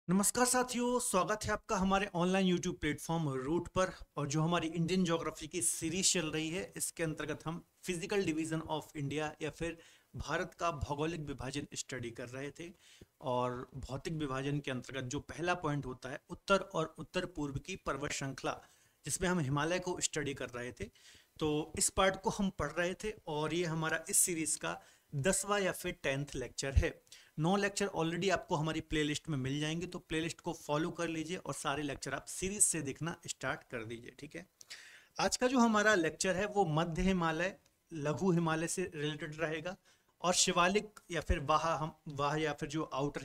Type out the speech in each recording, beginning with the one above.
नमस्कार साथियों, स्वागत है आपका हमारे ऑनलाइन यूट्यूब प्लेटफॉर्म रूट पर। और जो हमारी इंडियन ज्योग्राफी की सीरीज चल रही है, इसके अंतर्गत हम फिजिकल डिवीजन ऑफ इंडिया या फिर भारत का भौगोलिक विभाजन स्टडी कर रहे थे। और भौतिक विभाजन के अंतर्गत जो पहला पॉइंट होता है उत्तर और उत्तर पूर्व की पर्वत श्रृंखला, जिसमें हम हिमालय को स्टडी कर रहे थे। तो इस पार्ट को हम पढ़ रहे थे और ये हमारा इस सीरीज का 10वां या फिर 10th लेक्चर है। 9 लेक्चर ऑलरेडी आपको हमारी प्लेलिस्ट में मिल जाएंगे, तो प्लेलिस्ट को फॉलो कर लीजिए और सारे लेक्चर आप सीरीज से देखना स्टार्ट कर दीजिए। ठीक है, आज का जो हमारा लेक्चर है वो मध्य हिमालय, लघु हिमालय से रिलेटेड रहेगा। और शिवालिक या फिर वाह या फिर जो आउटर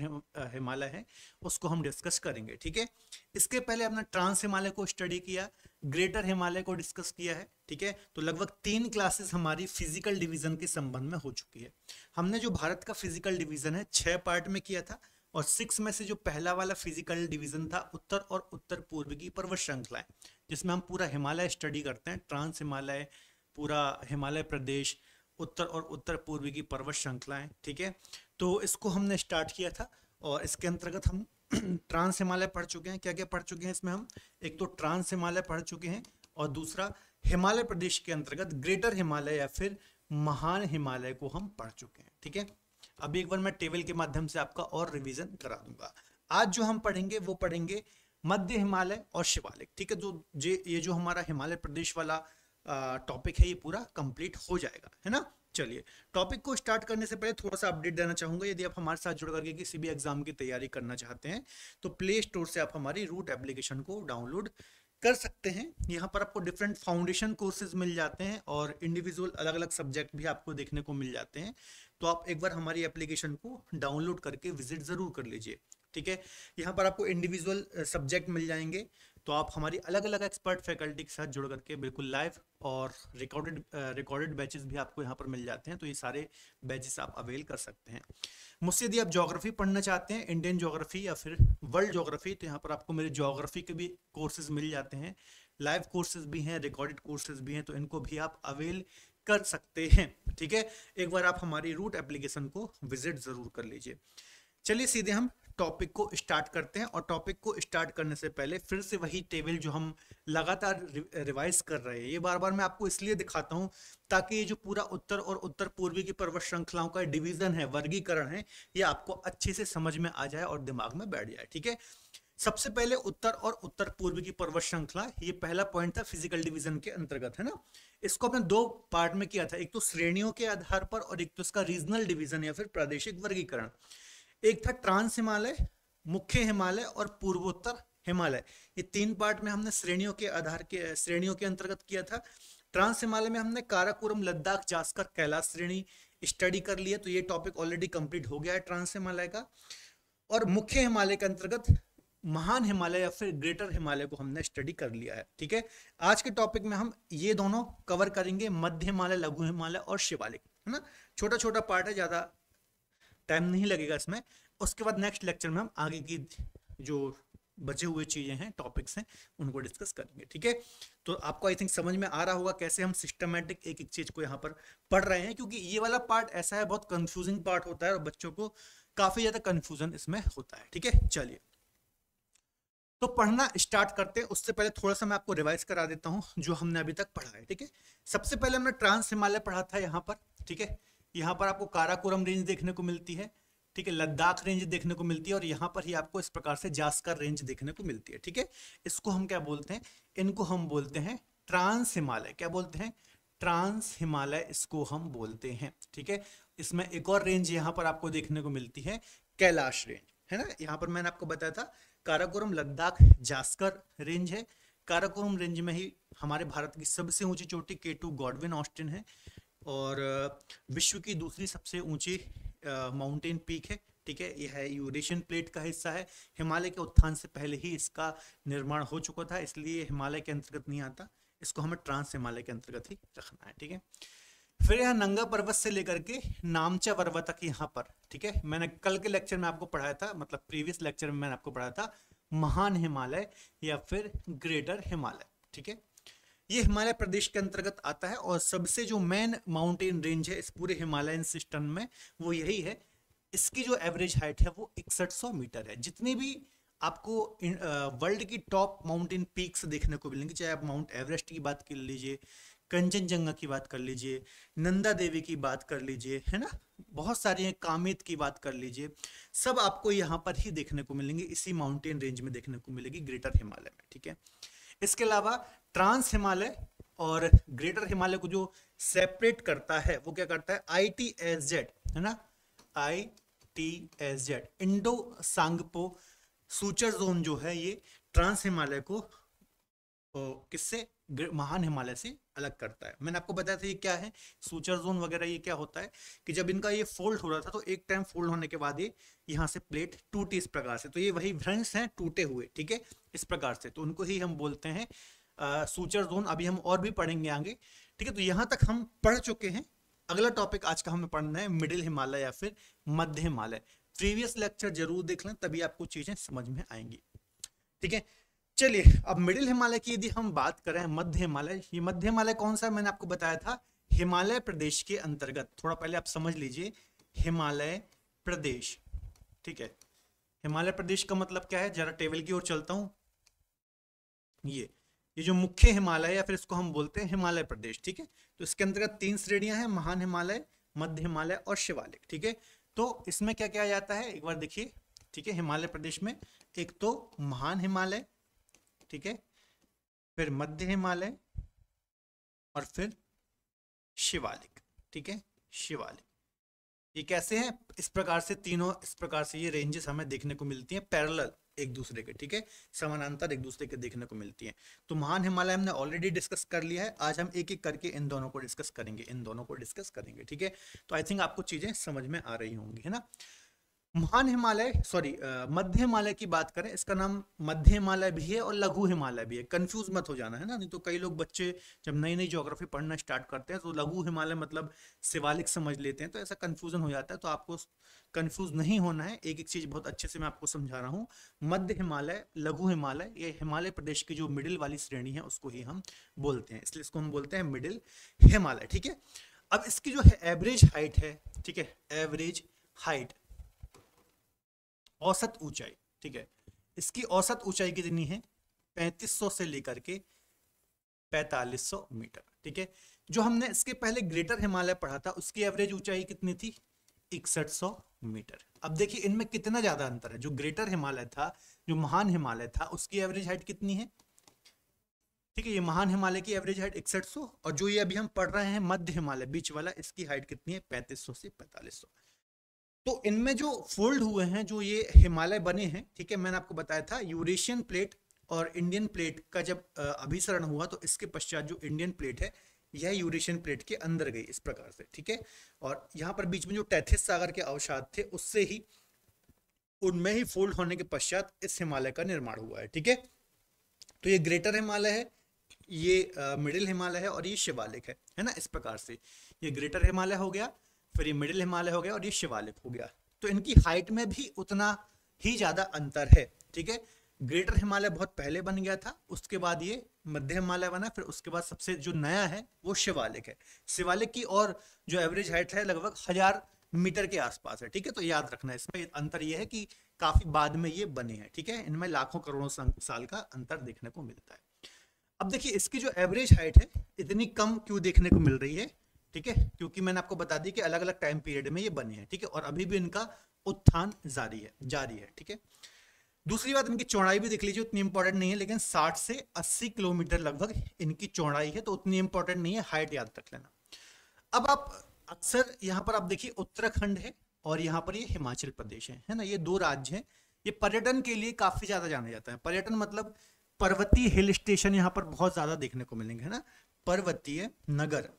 हिमालय है उसको हम डिस्कस करेंगे। ठीक है, इसके पहले हमने ट्रांस हिमालय को स्टडी किया, ग्रेटर हिमालय को डिस्कस किया है। ठीक है, तो लगभग 3 क्लासेस हमारी फिजिकल डिवीजन के संबंध में हो चुकी है। हमने जो भारत का फिजिकल डिवीजन है 6 पार्ट में किया था, और 6 में से जो पहला वाला फिजिकल डिवीजन था उत्तर और उत्तर पूर्व की पर्वत श्रृंखलाएं, जिसमें हम पूरा हिमालय स्टडी करते हैं, ट्रांस हिमालय, पूरा हिमालय प्रदेश, उत्तर और उत्तर पूर्व की पर्वत श्रृंखलाएं। ठीक है, तो इसको हमने स्टार्ट किया था और इसके अंतर्गत हम ट्रांस हिमालय पढ़ चुके हैं। क्या क्या पढ़ चुके हैं इसमें हम? एक तो ट्रांस हिमालय पढ़ चुके हैं और दूसरा हिमालय प्रदेश के अंतर्गत ग्रेटर हिमालय या फिर महान हिमालय को हम पढ़ चुके हैं। ठीक है, अभी एक बार मैं टेबल के माध्यम से आपका और रिवीजन करा दूंगा। आज जो हम पढ़ेंगे वो पढ़ेंगे मध्य हिमालय और शिवालिक। ठीक है, तो ये जो हमारा हिमालय प्रदेश वाला टॉपिक है ये पूरा कंप्लीट हो जाएगा, है ना। चलिए, टॉपिक को स्टार्ट करने से पहले थोड़ा सा अपडेट देना चाहूंगा। यदि आप हमारे साथ जुड़ करके किसी भी एग्जाम की तैयारी करना चाहते हैं तो प्ले स्टोर से आप हमारी रूट एप्लीकेशन को डाउनलोड कर सकते हैं। यहाँ पर आपको डिफरेंट फाउंडेशन कोर्सेज मिल जाते हैं और इंडिविजुअल अलग अलग सब्जेक्ट भी आपको देखने को मिल जाते हैं। तो आप एक बार हमारी एप्लीकेशन को डाउनलोड करके विजिट जरूर कर लीजिए। ठीक है, यहाँ पर आपको इंडिविजुअल सब्जेक्ट मिल जाएंगे, तो आप हमारी अलग अलग एक्सपर्ट फैकल्टी के साथ जुड़ करके बिल्कुल लाइव और रिकॉर्डेड बैचेस भी आपको यहाँ पर मिल जाते हैं। तो ये सारे बैचेस आप अवेल कर सकते हैं। मुझसे यदि आप ज्योग्राफी पढ़ना चाहते हैं, इंडियन ज्योग्राफी या फिर वर्ल्ड ज्योग्राफी, तो यहाँ पर आपको मेरे ज्योग्राफी के भी कोर्सेज मिल जाते हैं। लाइव कोर्सेज भी हैं, रिकॉर्डेड कोर्सेज भी हैं, तो इनको भी आप अवेल कर सकते हैं। ठीक है, एक बार आप हमारी रूट एप्लीकेशन को विजिट जरूर कर लीजिए। चलिए सीधे हम टॉपिक को स्टार्ट करते हैं। और टॉपिक को स्टार्ट करने से पहले फिर से वही टेबल जो हम लगातार रिवाइज कर रहे हैं, ये बार बार मैं आपको इसलिए दिखाता हूं ताकि ये जो पूरा उत्तर और उत्तर पूर्वी की पर्वत श्रृंखलाओं का डिवीजन है, वर्गीकरण है, ये आपको अच्छे से समझ में आ जाए और दिमाग में बैठ जाए। ठीक है, सबसे पहले उत्तर और उत्तर पूर्व की पर्वत श्रृंखला, ये पहला पॉइंट था फिजिकल डिवीजन के अंतर्गत, है ना। इसको हमने 2 पार्ट में किया था, एक तो श्रेणियों के आधार पर और एक तो इसका रीजनल डिवीजन या फिर प्रादेशिक वर्गीकरण। एक था ट्रांस हिमालय, मुख्य हिमालय और पूर्वोत्तर हिमालय। ये 3 पार्ट में हमने श्रेणियों के अंतर्गत किया था। ट्रांस हिमालय में हमने काराकोरम, लद्दाख, जास्कर, कैलाश श्रेणी स्टडी कर लिया, तो ये टॉपिक ऑलरेडी कंप्लीट हो गया है ट्रांस हिमालय का। और मुख्य हिमालय के अंतर्गत महान हिमालय या फिर ग्रेटर हिमालय को हमने स्टडी कर लिया है। ठीक है, आज के टॉपिक में हम ये दोनों कवर करेंगे, मध्य हिमालय, लघु हिमालय और शिवालिक, है ना। छोटा छोटा पार्ट है, ज्यादा टाइम नहीं लगेगा इसमें। उसके बाद नेक्स्ट लेक्चर में हम आगे की जो बचे हुए चीजें हैं, टॉपिक्स हैं, उनको डिस्कस करेंगे। ठीक है, तो आपको आई थिंक समझ में आ रहा होगा कैसे हम सिस्टमैटिक एक एक चीज को यहाँ पर पढ़ रहे हैं, क्योंकि ये वाला पार्ट ऐसा है, बहुत कंफ्यूजिंग पार्ट होता है और बच्चों को काफी ज्यादा कंफ्यूजन इसमें होता है। ठीक है, चलिए तो पढ़ना स्टार्ट करते हैं। उससे पहले थोड़ा सा मैं आपको रिवाइज करा देता हूँ जो हमने अभी तक पढ़ा है। ठीक है, सबसे पहले हमने ट्रांस हिमालय पढ़ा था यहाँ पर। ठीक है, यहाँ पर आपको काराकोरम रेंज देखने को मिलती है, ठीक है, लद्दाख रेंज देखने को मिलती है, और यहाँ पर ही आपको इस प्रकार से जास्कर रेंज देखने को मिलती है। ठीक है, इसको हम क्या बोलते हैं? इनको हम बोलते हैं ट्रांस हिमालय। क्या बोलते हैं? ट्रांस हिमालय इसको हम बोलते हैं। ठीक है, इसमें एक और रेंज यहाँ पर आपको देखने को मिलती है, कैलाश रेंज, है ना। यहाँ पर मैंने आपको बताया था काराकोरम, लद्दाख, जास्कर रेंज है। काराकोरम रेंज में ही हमारे भारत की सबसे ऊंची चोटी K2 गॉडविन ऑस्टिन है, और विश्व की दूसरी सबसे ऊंची माउंटेन पीक है। ठीक है, यह है यूरेशियन प्लेट का हिस्सा है। हिमालय के उत्थान से पहले ही इसका निर्माण हो चुका था, इसलिए हिमालय के अंतर्गत नहीं आता, इसको हमें ट्रांस हिमालय के अंतर्गत ही रखना है। ठीक है, फिर यहाँ नंगा पर्वत से लेकर के नामचा पर्वत तक यहाँ पर, ठीक है, मैंने कल के लेक्चर में आपको पढ़ाया था, मतलब प्रीवियस लेक्चर में मैंने आपको पढ़ाया था महान हिमालय या फिर ग्रेटर हिमालय। ठीक है, ये हिमालय प्रदेश के अंतर्गत आता है, और सबसे जो मेन माउंटेन रेंज है इस पूरे हिमालयन सिस्टम में वो यही है। इसकी जो एवरेज हाइट है वो 6100 मीटर है। जितनी भी आपको वर्ल्ड की टॉप माउंटेन पीक्स देखने को मिलेंगे, चाहे आप माउंट एवरेस्ट की बात कर लीजिए, कंचनजंगा की बात कर लीजिए, नंदा देवी की बात कर लीजिए, है ना, बहुत सारी हैं, कामेत की बात कर लीजिए, सब आपको यहाँ पर ही देखने को मिलेंगे, इसी माउंटेन रेंज में देखने को मिलेगी ग्रेटर हिमालय में, ठीक है। इसके अलावा ट्रांस हिमालय और ग्रेटर हिमालय को जो सेपरेट करता है वो क्या करता है, ITSZ, है ना, ITSZ Indo Tsangpo suture zone जो है ये ट्रांस हिमालय को किससे, महान हिमालय से अलग करता है। मैंने आपको बताया था ये क्या है, सूचर जोन वगैरह, ये क्या होता है कि जब इनका ये फोल्ड हो रहा था तो एक टाइम फोल्ड होने के बाद ये यहाँ से प्लेट टूटी इस प्रकार से, तो ये वही भ्रंश हैं टूटे हुए, ठीक है, इस प्रकार से, तो उनको ही हम बोलते हैं सूचर जोन। अभी हम और भी पढ़ेंगे आगे, ठीक है। तो यहाँ तक हम पढ़ चुके हैं। अगला टॉपिक आज का हमें पढ़ना है मिडिल हिमालय या फिर मध्य हिमालय। प्रीवियस लेक्चर जरूर देख लें, तभी आपको चीजें समझ में आएंगी, ठीक है। चलिए, अब मिडिल हिमालय की यदि हम बात करें, मध्य हिमालय, ये मध्य हिमालय कौन सा है, मैंने आपको बताया था हिमालय प्रदेश के अंतर्गत, थोड़ा पहले आप समझ लीजिए, हिमालय प्रदेश, ठीक है। हिमालय प्रदेश का मतलब क्या है, जरा टेबल की ओर चलता हूं, ये जो मुख्य हिमालय या फिर इसको हम बोलते हैं हिमालय प्रदेश, ठीक है। तो इसके अंतर्गत 3 श्रेणियां हैं, महान हिमालय, मध्य हिमालय और शिवालिक, ठीक है। तो इसमें क्या क्या जाता है, एक बार देखिए, ठीक है। हिमालय प्रदेश में एक तो महान हिमालय, ठीक है, फिर मध्य हिमालय और फिर शिवालिक, ठीक है, शिवालिक। ये कैसे हैं, इस प्रकार से, तीनों इस प्रकार से ये रेंजेस हमें देखने को मिलती हैं पैरेलल एक दूसरे के, ठीक है, समानांतर एक दूसरे के देखने को मिलती हैं। तो महान हिमालय हमने ऑलरेडी डिस्कस कर लिया है, आज हम एक एक करके इन दोनों को डिस्कस करेंगे, ठीक है। तो आई थिंक आपको चीजें समझ में आ रही होंगी, है ना। महान हिमालय, सॉरी, मध्य हिमालय की बात करें, इसका नाम मध्य हिमालय भी है और लघु हिमालय भी है, कंफ्यूज मत हो जाना, है ना। नहीं तो कई लोग बच्चे जब नई नई ज्योग्राफी पढ़ना स्टार्ट करते हैं तो लघु हिमालय मतलब शिवालिक समझ लेते हैं, तो ऐसा कंफ्यूजन हो जाता है। तो आपको कंफ्यूज नहीं होना है, एक एक चीज बहुत अच्छे से मैं आपको समझा रहा हूँ। मध्य हिमालय, लघु हिमालय, ये हिमालय प्रदेश की जो मिडिल वाली श्रेणी है उसको ही हम बोलते हैं, इसलिए इसको हम बोलते हैं मिडिल हिमालय, ठीक है। अब इसकी जो है एवरेज हाइट है, ठीक है, एवरेज हाइट, औसत ऊंचाई, ठीक है, इसकी औसत ऊंचाई कितनी है, 3500 से लेकर के 4500 मीटर, ठीक है। जो हमने इसके पहले ग्रेटर हिमालय पढ़ा था उसकी एवरेज ऊंचाई कितनी थी, 6100 मीटर। अब देखिए इनमें कितना ज्यादा अंतर है, जो ग्रेटर हिमालय था, जो महान हिमालय था, उसकी एवरेज हाइट कितनी है, ठीक है, ये महान हिमालय की एवरेज हाइट 6100, और जो ये अभी हम पढ़ रहे हैं मध्य हिमालय बीच वाला, इसकी हाइट कितनी है, 3500 से 4500। तो इनमें जो फोल्ड हुए हैं, जो ये हिमालय बने हैं, ठीक है, मैंने आपको बताया था यूरेशियन प्लेट और इंडियन प्लेट का जब अभिसरण हुआ तो इसके पश्चात जो इंडियन प्लेट है यह यूरेशियन प्लेट के अंदर गई इस प्रकार से, ठीक है। और यहाँ पर बीच में जो टेथिस सागर के अवसाद थे उससे ही, उनमें ही फोल्ड होने के पश्चात इस हिमालय का निर्माण हुआ है, ठीक है। तो ये ग्रेटर हिमालय है, ये मिडिल हिमालय है और ये शिवालिक है ना, इस प्रकार से ये ग्रेटर हिमालय हो गया, फिर ये मिडिल हिमालय हो गया और ये शिवालिक हो गया। तो इनकी हाइट में भी उतना ही ज्यादा अंतर है, ठीक है। ग्रेटर हिमालय बहुत पहले बन गया था, उसके बाद ये मध्य हिमालय बना, फिर उसके बाद सबसे जो नया है वो शिवालिक है। शिवालिक की और जो एवरेज हाइट है लगभग 1000 मीटर के आसपास है, ठीक है। तो याद रखना, इसमें अंतर यह है कि काफी बाद में ये बने हैं, ठीक है। इनमें लाखों करोड़ों साल का अंतर देखने को मिलता है। अब देखिए इसकी जो एवरेज हाइट है इतनी कम क्यों देखने को मिल रही है, ठीक है, क्योंकि मैंने आपको बता दी कि अलग अलग टाइम पीरियड में ये बने हैं, ठीक है, और अभी भी इनका उत्थान जारी है, ठीक है। दूसरी बात, इनकी चौड़ाई भी देख लीजिए, उतनी इंपॉर्टेंट नहीं है, लेकिन 60 से 80 किलोमीटर लगभग इनकी चौड़ाई है, तो उतनी इंपॉर्टेंट नहीं है, हाइट याद रख लेना। अब आप अक्सर यहाँ पर आप देखिए उत्तराखंड है और यहाँ पर ये हिमाचल प्रदेश है ना, ये 2 राज्य हैं। ये पर्यटन के लिए काफी ज्यादा जाना जाता है। पर्यटन मतलब पर्वतीय हिल स्टेशन यहाँ पर बहुत ज्यादा देखने को मिलेंगे, है ना, पर्वतीय नगर,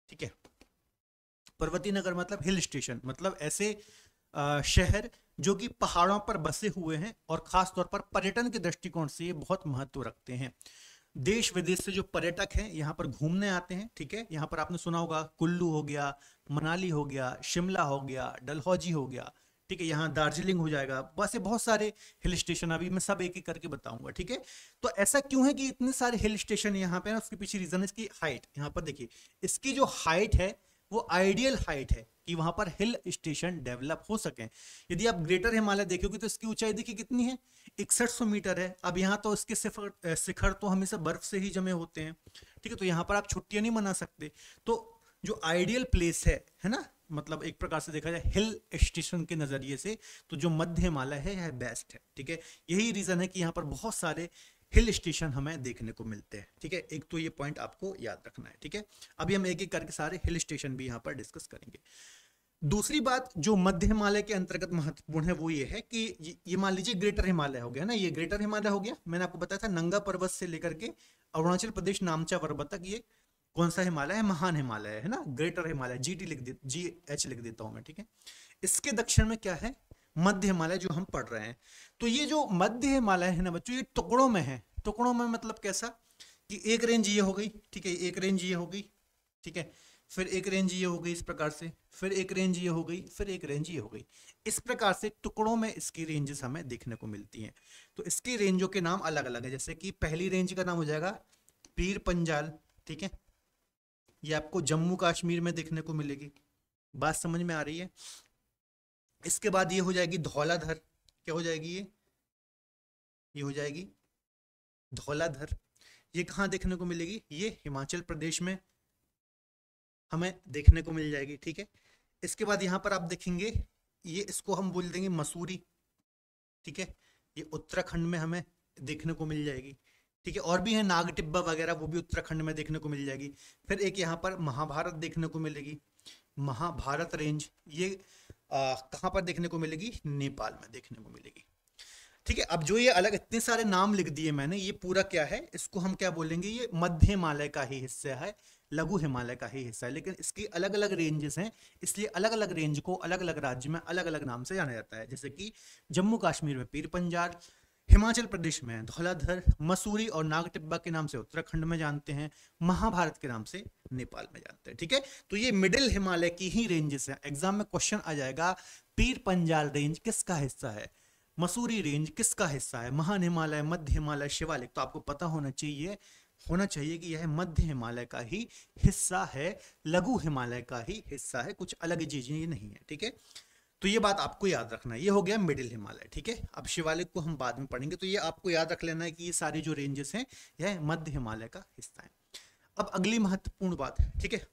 ठीक है। पर्वतीय नगर मतलब हिल स्टेशन, मतलब ऐसे शहर जो कि पहाड़ों पर बसे हुए हैं और खास तौर पर पर्यटन के दृष्टिकोण से ये बहुत महत्व रखते हैं। देश विदेश से जो पर्यटक हैं यहाँ पर घूमने आते हैं, ठीक है। यहाँ पर आपने सुना होगा कुल्लू हो गया, मनाली हो गया, शिमला हो गया, डलहौजी हो गया, ठीक है, यहाँ दार्जिलिंग हो जाएगा, बस ये बहुत सारे हिल स्टेशन, अभी मैं सब एक एक करके बताऊंगा, ठीक है। तो ऐसा क्यों है कि इतने सारे हिल स्टेशन यहाँ पे, उसके पीछे रीजन है इसकी हाइट। यहाँ पर देखिए इसकी जो हाइट है वो आइडियल हाइट है, कि वहां पर हिल स्टेशन डेवलप हो सके। यदि आप ग्रेटर हिमालय देखोगे तो इसकी ऊंचाई देखिए कितनी है, 6100 मीटर है। अब यहाँ तो इसके शिखर तो हमेशा बर्फ से ही जमे होते हैं, ठीक है, तो यहाँ पर आप छुट्टियां नहीं मना सकते। तो जो आइडियल प्लेस है ना, मतलब एक प्रकार से देखा जाए हिल स्टेशन के नजरिए से, तो जो मध्य हिमालय है यह बेस्ट है, ठीक है। यही रीजन है कि यहाँ पर बहुत सारे हिल स्टेशन हमें देखने को मिलते हैं, ठीक है। एक तो ये पॉइंट आपको याद रखना है, ठीक है। अभी हम एक एक करके सारे हिल स्टेशन भी यहाँ पर डिस्कस करेंगे। दूसरी बात जो मध्य हिमालय के अंतर्गत महत्वपूर्ण है वो ये है कि ये मान लीजिए ग्रेटर हिमालय हो गया ना, ये ग्रेटर हिमालय हो गया। मैंने आपको बताया था नंगा पर्वत से लेकर के अरुणाचल प्रदेश नामचा पर्वत तक ये कौन सा हिमालय है, महान हिमालय है ना, ग्रेटर हिमालय, GH लिख देता हूं मैं, ठीक है। इसके दक्षिण में क्या है, मध्य हिमालय जो हम पढ़ रहे हैं। तो ये जो मध्य हिमालय है ना बच्चों, ये टुकड़ों में है। टुकड़ों में मतलब कैसा कि एक रेंज ये हो गई, ठीक है, एक रेंज ये हो गई, ठीक है, फिर एक रेंज ये हो गई इस प्रकार से, फिर एक रेंज ये हो गई, फिर एक रेंज ये हो गई। इस प्रकार से टुकड़ों में इसकी रेंजेस हमें देखने को मिलती हैं। तो इसकी रेंजों के नाम अलग अलग है। जैसे कि पहली रेंज का नाम हो जाएगा पीर पंजाल, ठीक है, ये आपको जम्मू कश्मीर में देखने को मिलेगी। बात समझ में आ रही है। इसके बाद ये हो जाएगी धौलाधर, क्या हो जाएगी ये हो जाएगी धौलाधर। ये कहाँ देखने को मिलेगी, ये हिमाचल प्रदेश में हमें देखने को मिल जाएगी, ठीक है। इसके बाद यहाँ पर आप देखेंगे ये, इसको हम बोल देंगे मसूरी, ठीक है, ये उत्तराखंड में हमें देखने को मिल जाएगी, ठीक है। और भी है नाग टिब्बा वगैरह, वो भी उत्तराखंड में देखने को मिल जाएगी। फिर एक यहाँ पर महाभारत देखने को मिलेगी, महाभारत रेंज, ये कहाँ पर देखने को मिलेगी, नेपाल में देखने को मिलेगी, ठीक है। अब जो ये अलग इतने सारे नाम लिख दिए मैंने, ये पूरा क्या है, इसको हम क्या बोलेंगे, ये मध्य हिमालय का ही हिस्सा है, लघु हिमालय का ही हिस्सा है, लेकिन इसकी अलग अलग रेंजेस हैं, इसलिए अलग अलग रेंज को अलग अलग राज्य में अलग अलग नाम से जाना जाता है। जैसे कि जम्मू कश्मीर में पीर पंजाल, हिमाचल प्रदेश में धौलाधर, मसूरी और नाग टिब्बा के नाम से उत्तराखंड में जानते हैं, महाभारत के नाम से नेपाल में जानते हैं, ठीक है। तो ये मिडिल हिमालय की ही रेंजेस है। एग्जाम में क्वेश्चन आ जाएगा पीर पंजाल रेंज किसका हिस्सा है, मसूरी रेंज किसका हिस्सा है, महान हिमालय, मध्य हिमालय, शिवालिक। तो आपको पता होना चाहिए कि यह मध्य हिमालय का ही हिस्सा है, लघु हिमालय का ही हिस्सा है, कुछ अलग चीजें ये नहीं है, ठीक है। तो ये बात आपको याद रखना है। ये हो गया मिडिल हिमालय, ठीक है। अब शिवालिक को हम बाद में पढ़ेंगे, तो ये आपको याद रख लेना है कि ये सारी जो रेंजेस हैं यह मध्य हिमालय का हिस्सा है। अब अगली महत्वपूर्ण बात है, ठीक है,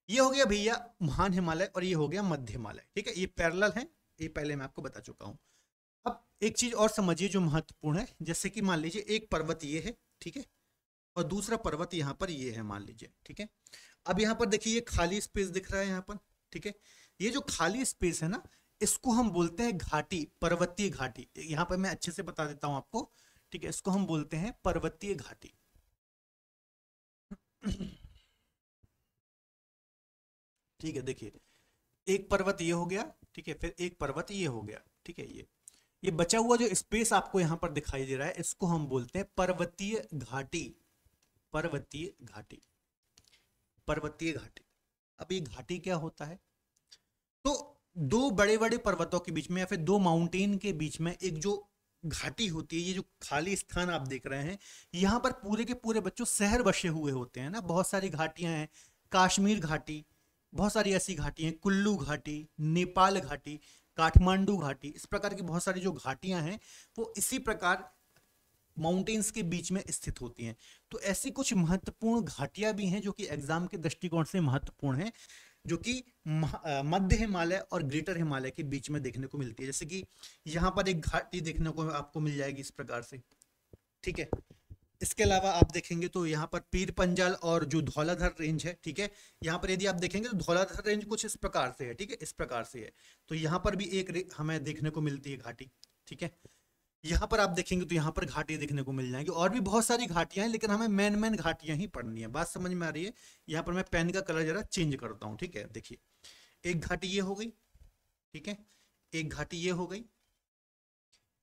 ये हो गया भैया महान हिमालय और ये हो गया मध्य हिमालय, ठीक है, ये पैरेलल है, ये पहले मैं आपको बता चुका हूं। अब एक चीज और समझिए जो महत्वपूर्ण है, जैसे कि मान लीजिए एक पर्वत ये है, ठीक है, और दूसरा पर्वत यहाँ पर ये है मान लीजिए, ठीक है। अब यहाँ पर देखिए ये खाली स्पेस दिख रहा है यहाँ पर, ठीक है। ये जो खाली स्पेस है ना, इसको हम बोलते हैं घाटी, पर्वतीय घाटी। यहाँ पर मैं अच्छे से बता देता हूं आपको, ठीक है, इसको हम बोलते हैं पर्वतीय घाटी। ठीक है, देखिए एक पर्वत ये हो गया, ठीक है, फिर एक पर्वत ये हो गया, ठीक है। ये बचा हुआ जो स्पेस आपको यहाँ पर दिखाई दे रहा है, इसको हम बोलते हैं पर्वतीय घाटी, पर्वतीय घाटी, पर्वतीय घाटी। अब ये घाटी क्या होता है, तो दो बड़े बड़े पर्वतों के बीच में या फिर दो माउंटेन के बीच में एक जो घाटी होती है, ये जो खाली स्थान आप देख रहे हैं, यहाँ पर पूरे के पूरे बच्चों शहर बसे हुए होते हैं ना। बहुत सारी घाटियां हैं, काश्मीर घाटी, बहुत सारी ऐसी घाटी हैं, कुल्लू घाटी, नेपाल घाटी, काठमांडू घाटी, इस प्रकार की बहुत सारी जो घाटियां हैं वो इसी प्रकार माउंटेन्स के बीच में स्थित होती हैं। तो ऐसी कुछ महत्वपूर्ण घाटियां भी हैं जो कि एग्जाम के दृष्टिकोण से महत्वपूर्ण हैं, जो कि मध्य हिमालय और ग्रेटर हिमालय के बीच में देखने को मिलती है। जैसे कि यहाँ पर एक घाटी देखने को आपको मिल जाएगी इस प्रकार से, ठीक है। इसके अलावा आप देखेंगे तो यहाँ पर पीर पंजाल और जो धौलाधर रेंज है, ठीक है, यहाँ पर यदि आप देखेंगे तो धौलाधर रेंज कुछ इस प्रकार से है, ठीक है, इस प्रकार से है। तो यहाँ पर भी एक हमें देखने को मिलती है घाटी, ठीक है। यहाँ पर आप देखेंगे तो यहाँ पर घाटी देखने को मिल जाएंगी, और भी बहुत सारी घाटियां हैं, लेकिन हमें मेन घाटियां ही पढ़नी है। बात समझ में आ रही है। यहाँ पर मैं पेन का कलर जरा चेंज करता हूँ, ठीक है। देखिए एक घाटी ये हो गई, ठीक है, एक घाटी ये हो गई,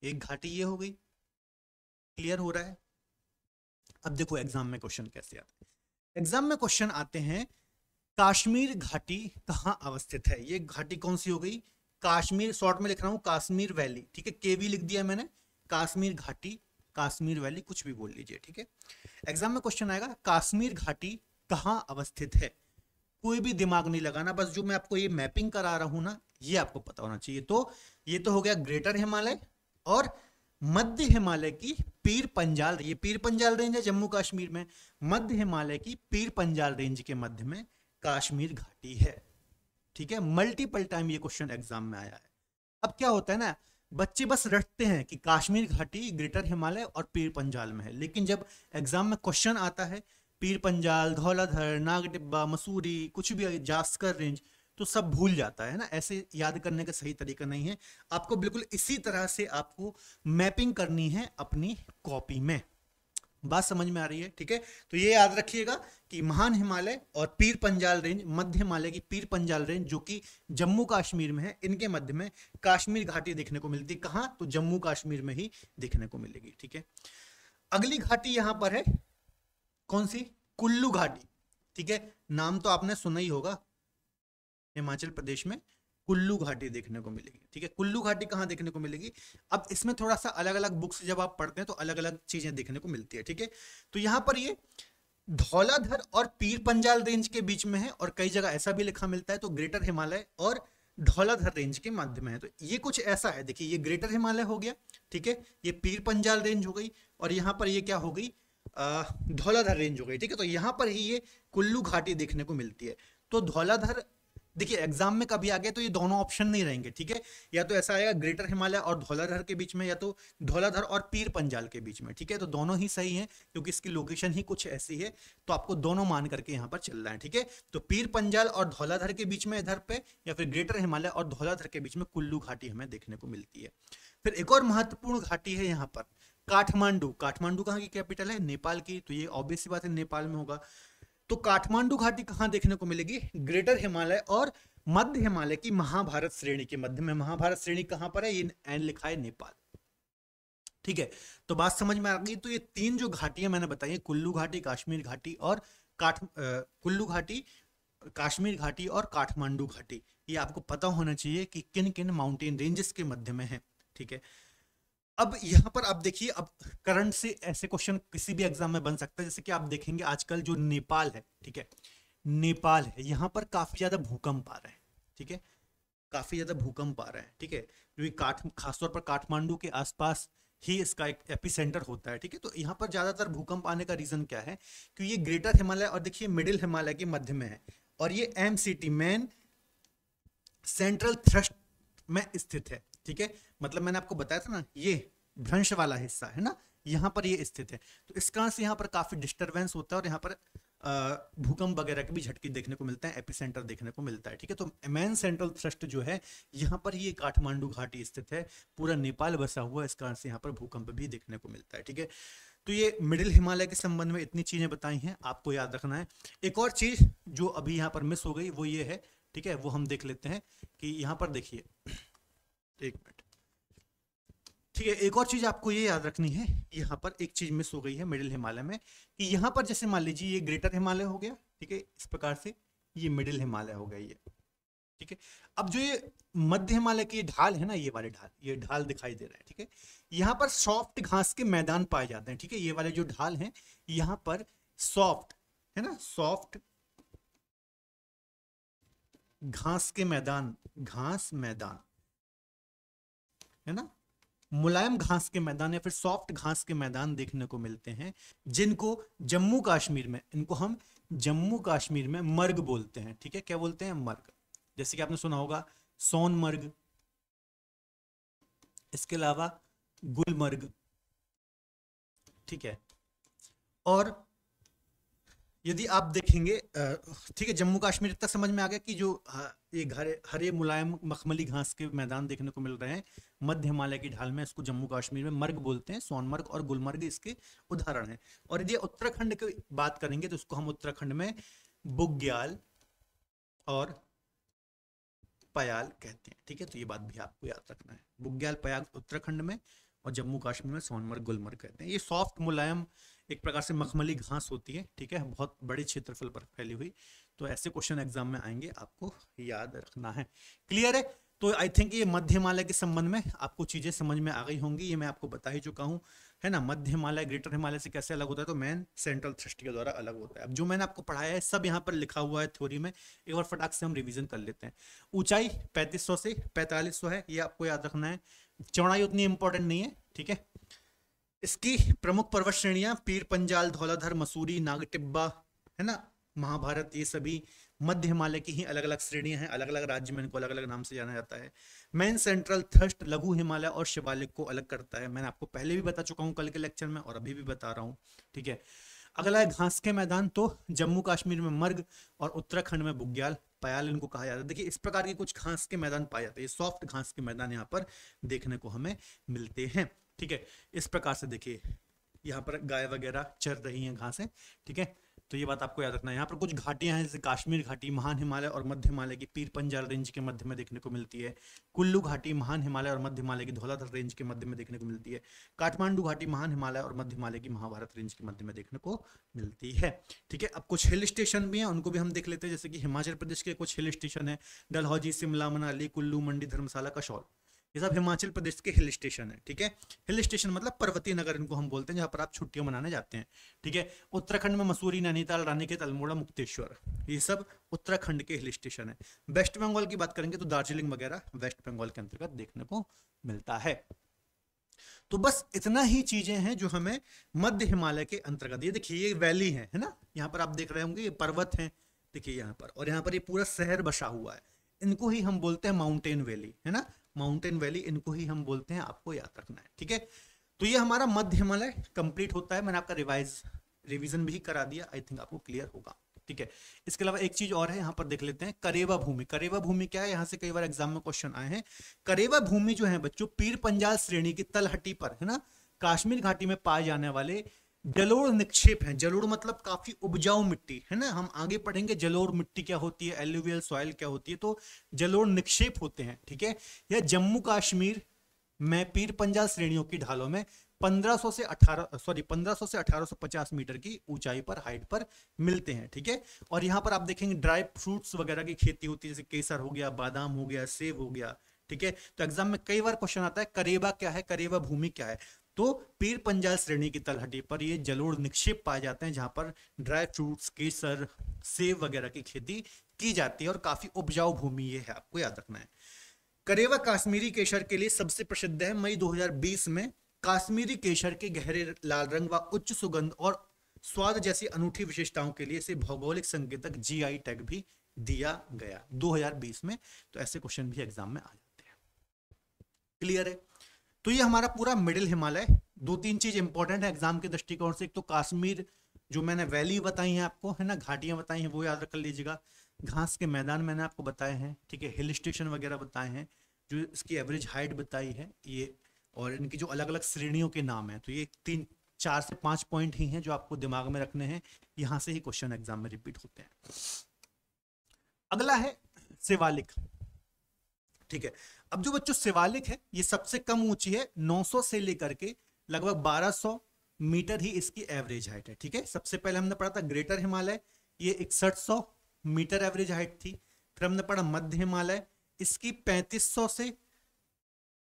एक घाटी ये हो गई, क्लियर हो रहा है। अब देखो एग्जाम में क्वेश्चन कैसे आते हैं। एग्जाम में क्वेश्चन आते हैं काश्मीर घाटी कहाँ अवस्थित है। ये घाटी कौन सी हो गई, काश्मीर, शॉर्ट में लिख रहा हूं काश्मीर वैली, ठीक है, केवी लिख दिया मैंने, काश्मीर घाटी, काश्मीर वैली, कुछ भी बोल लीजिए, ठीक है। एग्जाम में क्वेश्चन आएगा काश्मीर घाटी कहाँ अवस्थित है। कोई भी दिमाग नहीं लगाना, बस जो मैं आपको ये मैपिंग करा रहा हूं ना, ये आपको पता होना चाहिए। तो ये तो हो गया ग्रेटर हिमालय और मध्य हिमालय की पीर पंजाल, ये पीर पंजाल रेंज है जम्मू कश्मीर में, मध्य हिमालय की पीर पंजाल रेंज के मध्य में कश्मीर घाटी है। ठीक है, मल्टीपल टाइम ये क्वेश्चन एग्जाम में आया है। अब क्या होता है ना, बच्चे बस रटते हैं कि कश्मीर घाटी ग्रेटर हिमालय और पीर पंजाल में है, लेकिन जब एग्जाम में क्वेश्चन आता है पीर पंजाल, धौलाधर, नागटिब्बा, मसूरी, कुछ भी जास्कर रेंज, तो सब भूल जाता है ना। ऐसे याद करने का सही तरीका नहीं है, आपको बिल्कुल इसी तरह से आपको मैपिंग करनी है अपनी कॉपी में। बात समझ में आ रही है? ठीक है, तो ये याद रखिएगा कि महान हिमालय और पीर पंजाल रेंज, मध्य हिमालय की पीर पंजाल रेंज जो कि जम्मू कश्मीर में है, इनके मध्य में कश्मीर घाटी देखने को मिलती है। कहां? तो जम्मू कश्मीर में ही देखने को मिलेगी। ठीक है, अगली घाटी यहां पर है कौन सी? कुल्लू घाटी। ठीक है, नाम तो आपने सुना ही होगा, हिमाचल प्रदेश में कुल्लू घाटी देखने को मिलेगी। ठीक है, कुल्लू घाटी कहाँ देखने को मिलेगी? अब इसमें थोड़ा सा अलग अलग बुक्स जब आप पढ़ते हैं तो अलग अलग चीजें देखने को मिलती है। ठीक है, तो यहाँ पर ये धौलाधर और पीर पंजाल रेंज के बीच में है, और कई जगह ऐसा भी लिखा मिलता है तो ग्रेटर हिमालय और धौलाधर रेंज के मध्य में है। तो ये कुछ ऐसा है, देखिए ये ग्रेटर हिमालय हो गया, ठीक है, ये पीर पंजाल रेंज हो गई, और यहाँ पर ये क्या हो गई? धौलाधर रेंज हो गई। ठीक है, तो यहाँ पर ही ये कुल्लू घाटी देखने को मिलती है। तो धौलाधर, देखिए एग्जाम में कभी आ गया तो ये दोनों ऑप्शन नहीं रहेंगे। ठीक है, या तो ऐसा आएगा ग्रेटर हिमालय और धौलाधर के बीच में, या तो धौलाधर और पीर पंजाल के बीच में। ठीक है, तो दोनों ही सही हैं क्योंकि इसकी लोकेशन ही कुछ ऐसी है, तो आपको दोनों मान करके यहाँ पर चलना है। ठीक है, तो पीर पंजाल और धौलाधर के बीच में इधर पे, या फिर ग्रेटर हिमालय और धौलाधर के बीच में कुल्लू घाटी हमें देखने को मिलती है। फिर एक और महत्वपूर्ण घाटी है यहाँ पर काठमांडू। काठमांडू कहाँ की कैपिटल है? नेपाल की, तो ये ऑब्वियस सी बात है नेपाल में होगा। तो काठमांडू घाटी कहां देखने को मिलेगी? ग्रेटर हिमालय और मध्य हिमालय की महाभारत श्रेणी के मध्य में। महाभारत श्रेणी कहां पर है? ये एन लिखा है नेपाल। ठीक है, तो बात समझ में आ गई। तो ये तीन जो घाटियां मैंने बताई, कुल्लू घाटी, कश्मीर घाटी और कुल्लू घाटी, कश्मीर घाटी और काठमांडू घाटी, ये आपको पता होना चाहिए कि किन किन माउंटेन रेंजेस के मध्य में है। ठीक है, अब यहां पर आप देखिए, अब करंट से ऐसे क्वेश्चन किसी भी एग्जाम में बन सकता है। जैसे कि आप देखेंगे आजकल जो नेपाल है, ठीक है, नेपाल है, यहां पर काफी ज्यादा भूकंप आ रहे हैं। ठीक है, काफी ज्यादा भूकंप आ रहा है। ठीक है, क्योंकि खासतौर पर काठमांडू के आसपास ही इसका एक एपिसेंटर होता है। ठीक है, तो यहाँ पर ज्यादातर भूकंप आने का रीजन क्या है? क्योंकि ये ग्रेटर हिमालय और देखिए मिडिल हिमालय के मध्य में है, और ये MCT मेन सेंट्रल थ्रस्ट में स्थित है। ठीक है, मतलब मैंने आपको बताया था ना, ये भ्रंश वाला हिस्सा है ना, यहाँ पर ये स्थित है, तो इस कारण से यहाँ पर काफी डिस्टरबेंस होता है, और यहाँ पर भूकंप वगैरह के भी झटके देखने को मिलते हैं, एपिसेंटर देखने को मिलता है। ठीक है, तो मेन सेंट्रल थ्रस्ट जो है यहाँ पर ये काठमांडू घाटी स्थित है, पूरा नेपाल बसा हुआ है, इस कारण से यहाँ पर भूकंप भी देखने को मिलता है। ठीक है, तो ये मिडिल हिमालय के संबंध में इतनी चीजें बताई हैं, आपको याद रखना है। एक और चीज जो अभी यहाँ पर मिस हो गई वो ये है, ठीक है, वो हम देख लेते हैं कि यहाँ पर देखिए, एक मिनट, ठीक है, एक और चीज आपको ये याद रखनी है, यहाँ पर एक चीज मिस हो गई है मिडिल हिमालय में, कि यहाँ पर जैसे मान लीजिए ये ग्रेटर हिमालय हो गया, ठीक है, इस प्रकार से ये मिडिल हिमालय हो गया ये। ठीक है, अब जो ये मध्य हिमालय की ढाल है ना, ये वाले ढाल, ये ढाल दिखाई दे रहा है। ठीक है, यहाँ पर सॉफ्ट घास के मैदान पाए जाते हैं। ठीक है, ये वाले जो ढाल हैं यहाँ पर सॉफ्ट है ना, सॉफ्ट घास के मैदान, घास मैदान है ना, मुलायम घास के मैदान या फिर सॉफ्ट घास के मैदान देखने को मिलते हैं, जिनको जम्मू कश्मीर में, इनको हम जम्मू कश्मीर में मर्ग बोलते हैं। ठीक है, क्या बोलते हैं? मर्ग। जैसे कि आपने सुना होगा सोनमर्ग, इसके अलावा गुलमर्ग। ठीक है, और यदि आप देखेंगे, ठीक है, जम्मू कश्मीर तक समझ में आ गया कि जो ये हरे मुलायम मखमली घास के मैदान देखने को मिल रहे हैं मध्य हिमालय की ढाल में, इसको जम्मू कश्मीर में मर्ग बोलते हैं। सोनमर्ग और गुलमर्ग इसके उदाहरण हैं। और यदि उत्तराखंड की बात करेंगे तो उसको हम उत्तराखंड में बुग्याल और पयाल कहते हैं। ठीक है, तो ये बात भी आपको याद रखना है, बुग्याल पयाल उत्तराखंड में, और जम्मू कश्मीर में सोनमर्ग गुलमर्ग कहते हैं। ये सॉफ्ट मुलायम एक प्रकार से मखमली घास होती है। ठीक है, बहुत बड़े क्षेत्रफल पर फैली हुई, तो ऐसे क्वेश्चन एग्जाम में आएंगे, आपको याद रखना है। क्लियर है? तो आई थिंक ये मध्य हिमालय के संबंध में आपको चीजें समझ में आ गई होंगी, ये मैं आपको बता ही चुका हूँ, है ना। मध्य हिमालय ग्रेटर हिमालय से कैसे अलग होता है, तो मेन सेंट्रल थ्रस्ट के द्वारा अलग होता है। अब जो मैंने आपको पढ़ाया है सब यहाँ पर लिखा हुआ है थ्योरी में, एक बार फटाक से हम रिवीजन कर लेते हैं। ऊंचाई 3500 से 4500 है, ये आपको याद रखना है। चौड़ाई उतनी इंपॉर्टेंट नहीं है, ठीक है। इसकी प्रमुख पर्वत श्रेणियां पीर पंजाल, धौलाधर, मसूरी, नागटिब्बा, है ना, महाभारत, ये सभी मध्य हिमालय की ही अलग अलग श्रेणियां हैं। अलग अलग राज्य में इनको अलग अलग नाम से जाना जाता है। मेन सेंट्रल थ्रस्ट लघु हिमालय और शिवालिक को अलग करता है। मैंने आपको पहले भी बता चुका हूं कल के लेक्चर में, और अभी भी बता रहा हूं, ठीक है। अगला है घास के मैदान, तो जम्मू कश्मीर में मर्ग और उत्तराखंड में बुग्याल, पयाल इनको कहा जाता है। देखिए इस प्रकार के कुछ घास के मैदान पाए जाते हैं, सॉफ्ट घास के मैदान यहाँ पर देखने को हमें मिलते हैं, ठीक है। इस प्रकार से देखिए यहाँ पर गाय वगैरह चर रही हैं, घास है, ठीक है। तो ये बात आपको याद रखना है। यहाँ पर कुछ घाटियां हैं, जैसे काश्मीर घाटी महान हिमालय और मध्य हिमालय की पीर पंजाल रेंज के मध्य में देखने को मिलती है। कुल्लू घाटी महान हिमालय और मध्य हिमालय की धौलाधर रेंज के मध्य में देखने को मिलती है। काठमांडू घाटी महान हिमालय और मध्य हिमालय की महाभारत रेंज के मध्य में देखने को मिलती है, ठीक है। अब कुछ हिल स्टेशन भी हैं, उनको भी हम देख लेते हैं। जैसे कि हिमाचल प्रदेश के कुछ हिल स्टेशन है, डलहौजी, शिमला, मनाली, कुल्लू, मंडी, धर्मशाला, कसौल, ये सब हिमाचल प्रदेश के हिल स्टेशन है, ठीक है। हिल स्टेशन मतलब पर्वतीय नगर इनको हम बोलते हैं, जहां पर आप छुट्टियां मनाने जाते हैं, ठीक है। उत्तराखंड में मसूरी, नैनीताल, रानीखेत, अल्मोड़ा, मुक्तेश्वर, ये सब उत्तराखंड के हिल स्टेशन है। वेस्ट बंगाल की बात करेंगे तो दार्जिलिंग वगैरह वेस्ट बंगाल के अंतर्गत देखने को मिलता है। तो बस इतना ही चीजें हैं जो हमें मध्य हिमालय के अंतर्गत, ये देखिए ये वैली है ना, यहाँ पर आप देख रहे होंगे ये पर्वत है, देखिए यहाँ पर, और यहाँ पर ये पूरा शहर बसा हुआ है, इनको ही हम बोलते हैं माउंटेन वैली, है ना, माउंटेन वैली, इनको ही हम बोलते हैं, आपको याद रखना है, ठीक है। तो ये हमारा मध्य हिमालय कंप्लीट होता है। मैंने आपका रिवीजन भी करा दिया, आई थिंक आपको क्लियर होगा, ठीक है। इसके अलावा एक चीज और है, यहाँ पर देख लेते हैं, करेवा भूमि। करेवा भूमि क्या है, यहाँ से कई बार एग्जाम में क्वेश्चन आए हैं। करेवा भूमि जो है बच्चों, पीर पंजाल श्रेणी की तलहटी पर, है ना, कश्मीर घाटी में पाए जाने वाले जलोढ़ निक्षेप हैं। जलोढ़ मतलब काफी उपजाऊ मिट्टी, है ना, हम आगे पढ़ेंगे जलोढ़ मिट्टी क्या होती है, एलुवियल सॉइल क्या होती है, तो जलोढ़ निक्षेप होते हैं, ठीक है। यह जम्मू कश्मीर में पीर पंजाल श्रेणियों की ढालों में 1500 से 1850 मीटर की ऊंचाई पर, हाइट पर मिलते हैं, ठीक है। और यहाँ पर आप देखेंगे ड्राई फ्रूट्स वगैरह की खेती होती है, जैसे केसर हो गया, बादाम हो गया, सेब हो गया, ठीक है। तो एग्जाम में कई बार क्वेश्चन आता है करेवा क्या है, करेवा भूमि क्या है, तो पीर पंजाल श्रेणी की तलहटी पर ये जलोढ़ निक्षेप पाए जाते हैं, जहां पर ड्राई फ्रूट्स, केसर, सेब वगैरह की खेती की जाती है, और काफी उपजाऊ भूमि ये है, आपको याद रखना है। करेवा कश्मीरी केसर के लिए सबसे प्रसिद्ध है। मई 2020 में कश्मीरी केसर के गहरे लाल रंग व उच्च सुगंध और स्वाद जैसी अनूठी विशेषताओं के लिए इसे भौगोलिक संकेतक जीआई टैग भी दिया गया 2020 में। तो ऐसे क्वेश्चन भी एग्जाम में आ जाते हैं, क्लियर है। तो ये हमारा पूरा मिडिल हिमालय। दो तीन चीज इंपॉर्टेंट है एग्जाम के दृष्टिकोण से, एक तो कश्मीर जो मैंने वैली बताई है आपको, है ना, घाटियां बताई हैं, वो याद रख लीजिएगा। घास के मैदान मैंने आपको बताए हैं, ठीक है। हिल स्टेशन वगैरह बताए हैं, जो इसकी एवरेज हाइट बताई है ये, और इनकी जो अलग अलग श्रेणियों के नाम है। तो ये 4 से 5 पॉइंट ही हैं जो आपको दिमाग में रखने हैं, यहां से ही क्वेश्चन एग्जाम में रिपीट होते हैं। अगला है शिवालिक, ठीक है। अब जो बच्चों शिवालिक है, ये सबसे कम ऊंची है, 900 से लेकर के लगभग 1200 मीटर ही इसकी एवरेज हाइट है, ठीक है। सबसे पहले हमने पढ़ा था ग्रेटर हिमालय, ये 6100 मीटर एवरेज हाइट थी। फिर हमने पढ़ा मध्य हिमालय, इसकी 3500 से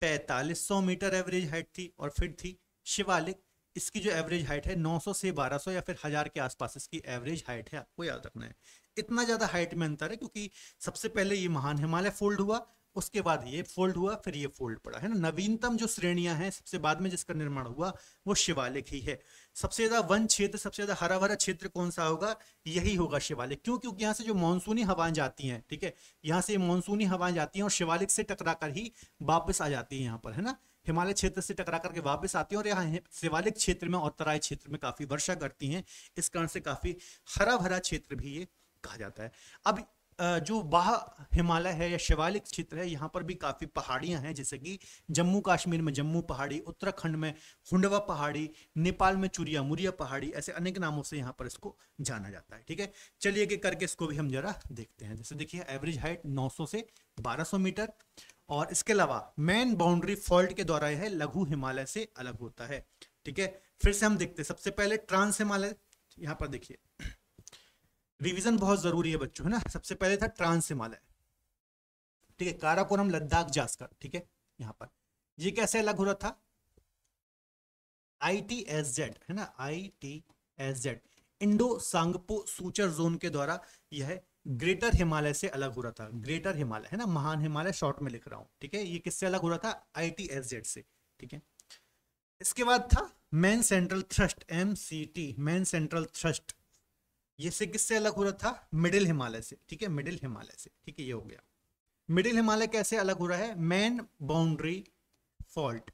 4500 मीटर एवरेज हाइट थी। और फिर थी शिवालिक, इसकी जो एवरेज हाइट है 900 से 1200 या फिर 1000 के आसपास इसकी एवरेज हाइट है, आपको याद रखना है। इतना ज्यादा हाइट में अंतर है क्योंकि सबसे पहले ये महान हिमालय फोल्ड हुआ, उसके बाद ये फोल्ड हुआ, फिर ये फोल्ड पड़ा, है ना। नवीनतम जो श्रेणियां हैं सबसे बाद में जिसका निर्माण हुआ वो शिवालिक ही है। सबसे ज्यादा वन क्षेत्र, सबसे ज्यादा हरा भरा क्षेत्र कौन सा होगा, यही होगा शिवालिक। क्यों, क्योंकि यहाँ से जो मानसूनी हवाएं जाती हैं, ठीक है, यहाँ से मानसूनी हवाएं जाती हैं और शिवालिक से टकरा कर ही वापस आ जाती है यहाँ पर, है ना। हिमालय क्षेत्र से टकरा करके वापस आती हैं और यहाँ शिवालिक क्षेत्र में और तराई क्षेत्र में काफी वर्षा करती हैं, इस कारण से काफी हरा भरा क्षेत्र भी ये कहा जाता है। अब जो बाह हिमालय है या शिवालिक क्षेत्र है, यहाँ पर भी काफी पहाड़ियां हैं, जैसे कि जम्मू कश्मीर में जम्मू पहाड़ी, उत्तराखंड में हुंडवा पहाड़ी, नेपाल में चुरिया मुरिया पहाड़ी, ऐसे अनेक नामों से यहाँ पर इसको जाना जाता है, ठीक है। चलिए कि करके इसको भी हम जरा देखते हैं। जैसे देखिए एवरेज हाइट 900 से 1200 मीटर, और इसके अलावा मेन बाउंड्री फॉल्ट के द्वारा यह लघु हिमालय से अलग होता है, ठीक है। फिर से हम देखते हैं, सबसे पहले ट्रांस हिमालय, यहाँ पर देखिए रिवीजन बहुत जरूरी है बच्चों, है ना। सबसे पहले था ट्रांस हिमालय, ठीक है, काराकोरम, लद्दाख, जास्कर, ठीक है। यहाँ पर ये कैसे अलग हो रहा था, ITSZ है ना, ITSZ Indo Tsangpo suture zone के द्वारा यह ग्रेटर हिमालय से अलग हो रहा था। ग्रेटर हिमालय है ना, महान हिमालय शॉर्ट में लिख रहा हूं, ठीक है। ये किससे अलग हो रहा था, ITSZ से, ठीक है। इसके बाद था main central thrust, MCT, main central thrust, ये से किससे अलग हो रहा था, मिडिल हिमालय से, ठीक है, मिडिल हिमालय से, ठीक है। ये हो गया मिडिल हिमालय कैसे अलग हो रहा है, मेन बाउंड्री फॉल्ट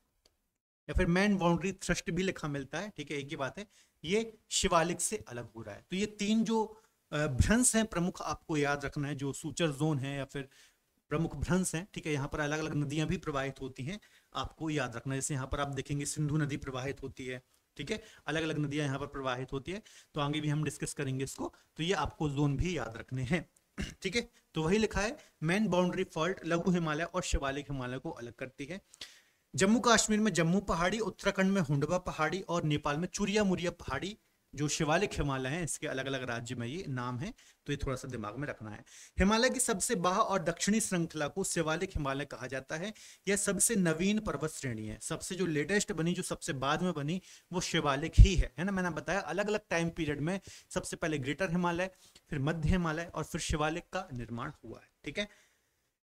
या फिर मेन बाउंड्री थ्रस्ट भी लिखा मिलता है, ठीक है, एक ही बात है। ये शिवालिक से अलग हो रहा है। तो ये तीन जो भ्रंश हैं प्रमुख आपको याद रखना है, जो सूचर जोन है या फिर प्रमुख भ्रंश हैं, ठीक है। यहाँ पर अलग अलग नदियां भी प्रवाहित होती हैं, आपको याद रखना है। जैसे यहाँ पर आप देखेंगे सिंधु नदी प्रवाहित होती है, ठीक है, अलग अलग नदियां यहाँ पर प्रवाहित होती है, तो आगे भी हम डिस्कस करेंगे इसको। तो ये आपको जोन भी याद रखने हैं, ठीक है। तो वही लिखा है, मेन बाउंड्री फॉल्ट लघु हिमालय और शिवालिक हिमालय को अलग करती है। जम्मू कश्मीर में जम्मू पहाड़ी, उत्तराखंड में हुंडवा पहाड़ी और नेपाल में चुरिया मुरिया पहाड़ी जो शिवालिक हिमालय हैं, इसके अलग अलग राज्य में ये नाम है, तो ये थोड़ा सा दिमाग में रखना है। हिमालय की सबसे बाह और दक्षिणी श्रृंखला को शिवालिक हिमालय कहा जाता है। यह सबसे नवीन पर्वत श्रेणी है, सबसे जो लेटेस्ट बनी, जो सबसे बाद में बनी, वो शिवालिक ही है ना। मैंने बताया अलग अलग टाइम पीरियड में सबसे पहले ग्रेटर हिमालय, फिर मध्य हिमालय और फिर शिवालिक का निर्माण हुआ है, ठीक है।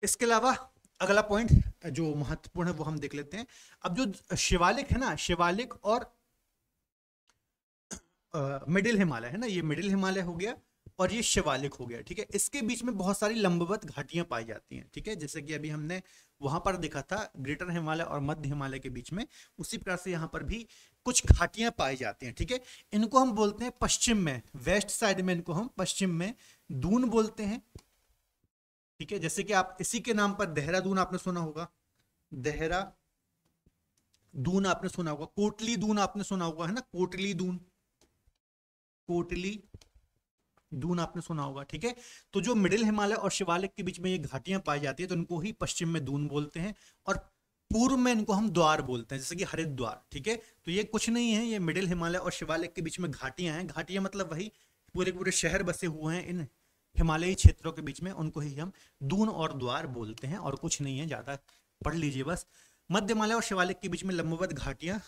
इसके अलावा अगला पॉइंट जो महत्वपूर्ण है वो हम देख लेते हैं। अब जो शिवालिक है ना, शिवालिक और मिडिल हिमालय है ना, ये मिडिल हिमालय हो गया और ये शिवालिक हो गया, ठीक है। इसके बीच में बहुत सारी लंबवत घाटियां पाई जाती हैं, ठीक है, जैसे कि अभी हमने वहां पर देखा था ग्रेटर हिमालय और मध्य हिमालय के बीच में, उसी प्रकार से यहाँ पर भी कुछ घाटियां पाई जाती हैं, ठीक है। इनको हम बोलते हैं पश्चिम में, वेस्ट साइड में इनको हम पश्चिम में दून बोलते हैं, ठीक है। जैसे कि आप इसी के नाम पर देहरादून आपने सुना होगा, देहरादून आपने सुना होगा, कोटली दून आपने सुना होगा, है ना, कोटली दून, कोटली दून आपने सुना होगा, ठीक है। तो जो मिडिल हिमालय और शिवालिक के बीच में ये घाटियां पाई जाती है, तो इनको ही पश्चिम में दून बोलते हैं और पूर्व में इनको हम द्वार बोलते हैं, जैसे कि हरिद्वार, ठीक है। तो ये कुछ नहीं है, ये मिडिल हिमालय और शिवालिक के बीच में घाटियां हैं। घाटियां मतलब वही पूरे पूरे शहर बसे हुए हैं इन हिमालयी क्षेत्रों के बीच में, उनको ही हम दून और द्वार बोलते हैं, और कुछ नहीं है, ज्यादा पढ़ लीजिए बस। मध्य हिमालय और शिवालिक के बीच में लंबवत घाटियां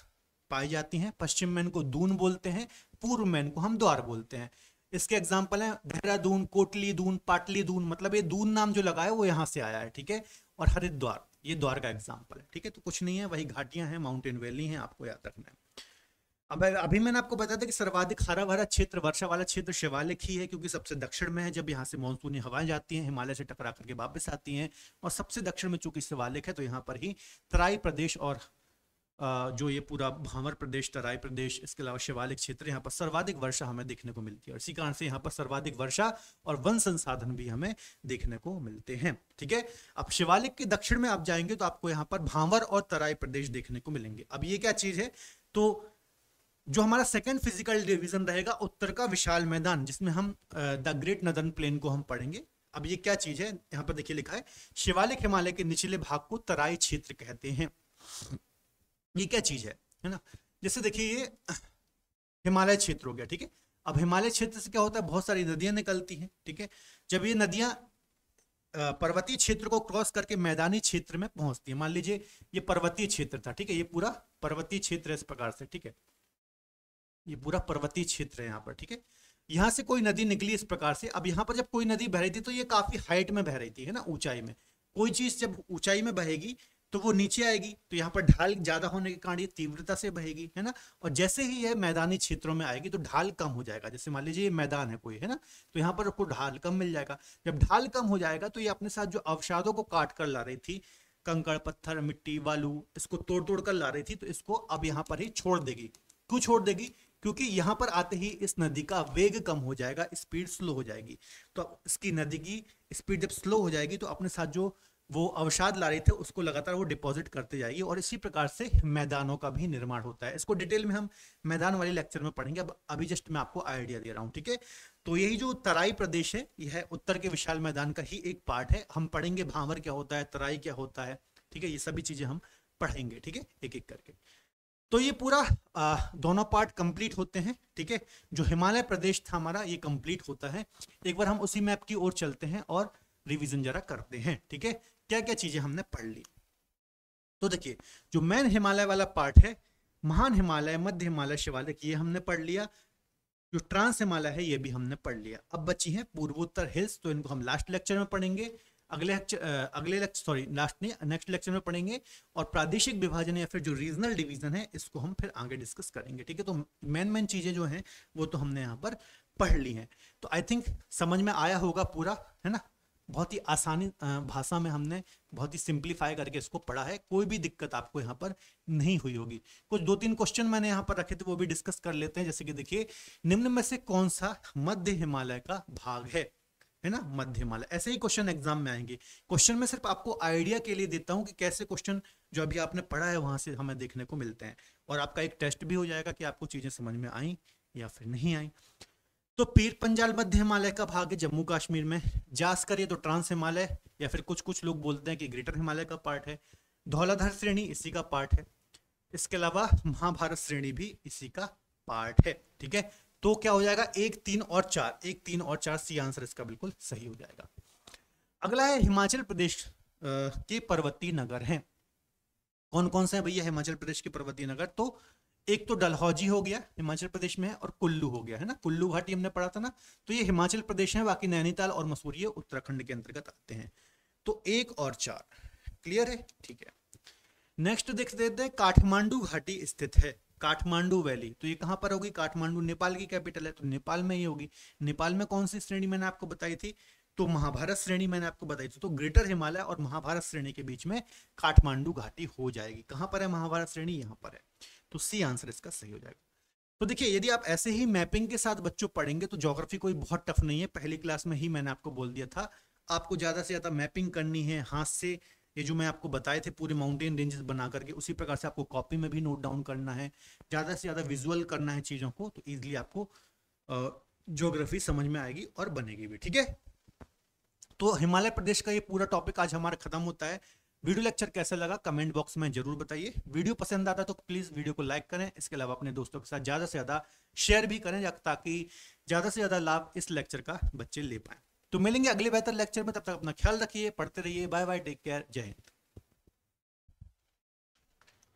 पाई जाती हैं, पश्चिम में इनको दून बोलते हैं, पूर्व में इनको हम द्वार बोलते हैं। इसके एग्जाम्पल हैं देहरादून, कोटली दून, पाटली दून, मतलब ये दून नाम जो लगा है वो यहाँ से आया है, ठीक है। और हरिद्वार, ये द्वार का एग्जाम्पल है, ठीक है। तो कुछ नहीं है, वही घाटियां हैं, माउंटेन वैली हैं, आपको याद रखना है। अब अभी मैंने आपको बताया था कि सर्वाधिक हरा भरा क्षेत्र, वर्षा वाला क्षेत्र शिवालिक ही है, क्योंकि सबसे दक्षिण में है। जब यहाँ से मानसूनी हवाएं जाती हैं, हिमालय से टकरा करके वापस आती हैं, और सबसे दक्षिण में चूंकि शिवालिक है, तो यहाँ पर ही तराई प्रदेश और जो ये पूरा भावर प्रदेश, तराई प्रदेश, इसके अलावा शिवालिक क्षेत्र, यहाँ पर सर्वाधिक वर्षा हमें देखने को मिलती है, और इसी कारण से यहाँ पर सर्वाधिक वर्षा और वन संसाधन भी हमें देखने को मिलते हैं, ठीक है। अब शिवालिक के दक्षिण में आप जाएंगे तो आपको यहाँ पर भावर और तराई प्रदेश देखने को मिलेंगे। अब ये क्या चीज है, तो जो हमारा सेकंड फिजिकल डिवीजन रहेगा, उत्तर का विशाल मैदान, जिसमें हम द ग्रेट नदर्न प्लेन को हम पढ़ेंगे। अब ये क्या चीज है, यहाँ पर देखिए लिखा है, शिवालिक हिमालय के निचले भाग को तराई क्षेत्र कहते हैं। ये क्या चीज है ना। जैसे देखिए ये हिमालय क्षेत्र हो गया, ठीक है। अब हिमालय क्षेत्र से क्या होता है, बहुत सारी नदियां निकलती हैं, ठीक है। जब ये नदियां पर्वतीय क्षेत्र को क्रॉस करके मैदानी क्षेत्र में पहुंचती है, मान लीजिए ये पर्वतीय क्षेत्र था, ठीक है, ये पूरा पर्वतीय क्षेत्र है इस प्रकार से, ठीक है, ये पूरा पर्वतीय क्षेत्र है यहाँ पर, ठीक है। यहाँ से कोई नदी निकली इस प्रकार से। अब यहाँ पर जब कोई नदी बह रही थी तो ये काफी हाइट में बह रही थी, है ना, ऊंचाई में। कोई चीज जब ऊंचाई में बहेगी तो वो नीचे आएगी, तो यहाँ पर ढाल ज्यादा होने के कारण ये तीव्रता से बहेगी, है ना। और जैसे ही यह मैदानी क्षेत्रों में आएगी तो ढाल कम हो जाएगा। जैसे मान लीजिए ये मैदान है कोई, है ना, तो यहाँ पर आपको ढाल कम मिल जाएगा। जब ढाल कम हो जाएगा तो ये अपने साथ जो अवसादों को काट कर ला रही थी, कंकड़, पत्थर, मिट्टी, बालू, इसको तोड़ तोड़ कर ला रही थी, तो इसको अब यहाँ पर ही छोड़ देगी। क्यों छोड़ देगी, क्योंकि यहाँ पर आते ही इस नदी का वेग कम हो जाएगा, स्पीड स्लो हो जाएगी। तो इसकी नदी की स्पीड जब स्लो हो जाएगी तो अपने साथ जो वो अवसाद ला रहे थे उसको लगातार वो डिपॉजिट करते जाएगी, और इसी प्रकार से मैदानों का भी निर्माण होता है। इसको डिटेल में हम मैदान वाले लेक्चर में पढ़ेंगे, अब अभी जस्ट मैं आपको आइडिया दे रहा हूँ, ठीक है। तो यही जो तराई प्रदेश है, यह उत्तर के विशाल मैदान का ही एक पार्ट है। हम पढ़ेंगे भावर क्या होता है, तराई क्या होता है, ठीक है, ये सभी चीजें हम पढ़ेंगे, ठीक है, एक एक करके। तो ये पूरा दोनों पार्ट कंप्लीट होते हैं, ठीक है। जो हिमालय प्रदेश था हमारा, ये कंप्लीट होता है। एक बार हम उसी मैप की ओर चलते हैं और रिवीजन जरा करते हैं। ठीक है, क्या क्या चीजें हमने पढ़ ली। तो देखिए, जो मेन हिमालय वाला पार्ट है, महान हिमालय, मध्य हिमालय, शिवालिक, ये हमने पढ़ लिया। जो ट्रांस हिमालय है ये भी हमने पढ़ लिया। अब बची हैं पूर्वोत्तर हिल्स, तो इनको हम लास्ट लेक्चर में पढ़ेंगे। अगले लेक्चर, सॉरी लास्ट नहीं, नेक्स्ट लेक्चर में पढ़ेंगे। और प्रादेशिक विभाजन या फिर जो रीजनल डिवीजन है इसको हम फिर आगे डिस्कस करेंगे। ठीक है, तो मेन चीजें जो हैं वो तो हमने यहाँ पर पढ़ ली हैं। तो आई थिंक समझ में आया होगा पूरा, है ना। बहुत ही आसानी भाषा में हमने बहुत ही सिंप्लीफाई करके इसको पढ़ा है। कोई भी दिक्कत आपको यहाँ पर नहीं हुई होगी। कुछ 2-3 क्वेश्चन मैंने यहाँ पर रखे थे, वो भी डिस्कस कर लेते हैं। जैसे कि देखिए, निम्न में से कौन सा मध्य हिमालय का भाग है ना, मध्य हिमालय। ऐसे ही क्वेश्चन एग्जाम में आएंगे। क्वेश्चन में सिर्फ आपको आइडिया के लिए देता हूं कि कैसे क्वेश्चन जो अभी आपने पढ़ा है वहां से हमें देखने को मिलते हैं, और आपका एक टेस्ट भी हो जाएगा कि आपको चीजें समझ में आई या फिर नहीं आई। तो पीर पंजाल मध्य हिमालय का भाग है, जम्मू कश्मीर में। जास्कर ये तो ट्रांस हिमालय या फिर कुछ लोग बोलते हैं कि ग्रेटर हिमालय का पार्ट है। धौलाधार श्रेणी इसी का पार्ट है। इसके अलावा महाभारत श्रेणी भी इसी का पार्ट है। ठीक है, तो क्या हो जाएगा, 1, 3 और 4, 1, 3 और 4 सी आंसर इसका बिल्कुल सही हो जाएगा। अगला है हिमाचल प्रदेश के पर्वतीय नगर हैं। कौन कौन से है भैया हिमाचल प्रदेश के पर्वतीय नगर? तो एक तो डलहौजी हो गया, हिमाचल प्रदेश में है, और कुल्लू हो गया, है ना। कुल्लू घाटी हमने पढ़ा था ना, तो ये हिमाचल प्रदेश है। बाकी नैनीताल और मसूरी ये उत्तराखंड के अंतर्गत आते हैं। तो 1 और 4 क्लियर है। ठीक है, नेक्स्ट देख देते हैं, काठमांडू घाटी स्थित है, काठमांडू वैली। तो ये कहां पर होगी? काठमांडू नेपाल की कैपिटल है, तो नेपाल में ही होगी। नेपाल में कौन सी श्रेणी मैंने आपको बताई थी? तो महाभारत श्रेणी मैंने आपको बताई थी। तो ग्रेटर हिमालय और महाभारत श्रेणी के बीच में काठमांडू घाटी हो जाएगी। कहां पर है महाभारत श्रेणी? यहां पर है। तो सी आंसर इसका सही हो जाएगा। तो देखिए, यदि आप ऐसे ही मैपिंग के साथ बच्चों पढ़ेंगे तो ज्योग्राफी कोई बहुत टफ नहीं है। पहली क्लास में ही मैंने आपको बोल दिया था, आपको ज्यादा से ज्यादा मैपिंग करनी है हाथ से। ये जो मैं आपको बताए थे पूरे माउंटेन रेंजेस बना करके, उसी प्रकार से आपको कॉपी में भी नोट डाउन करना है। ज्यादा से ज्यादा विजुअल करना है चीजों को, तो इजीली आपको ज्योग्राफी समझ में आएगी और बनेगी भी। ठीक है, तो हिमालय प्रदेश का ये पूरा टॉपिक आज हमारा खत्म होता है। वीडियो लेक्चर कैसा लगा कमेंट बॉक्स में जरूर बताइए। वीडियो पसंद आता है तो प्लीज वीडियो को लाइक करें। इसके अलावा अपने दोस्तों के साथ ज्यादा से ज्यादा शेयर भी करें, ताकि ज्यादा से ज्यादा लाभ इस लेक्चर का बच्चे ले पाए। तो मिलेंगे अगले बेहतर लेक्चर में, तब तक अपना ख्याल रखिए, पढ़ते रहिए। बाय बाय, टेक केयर, जय हिंद।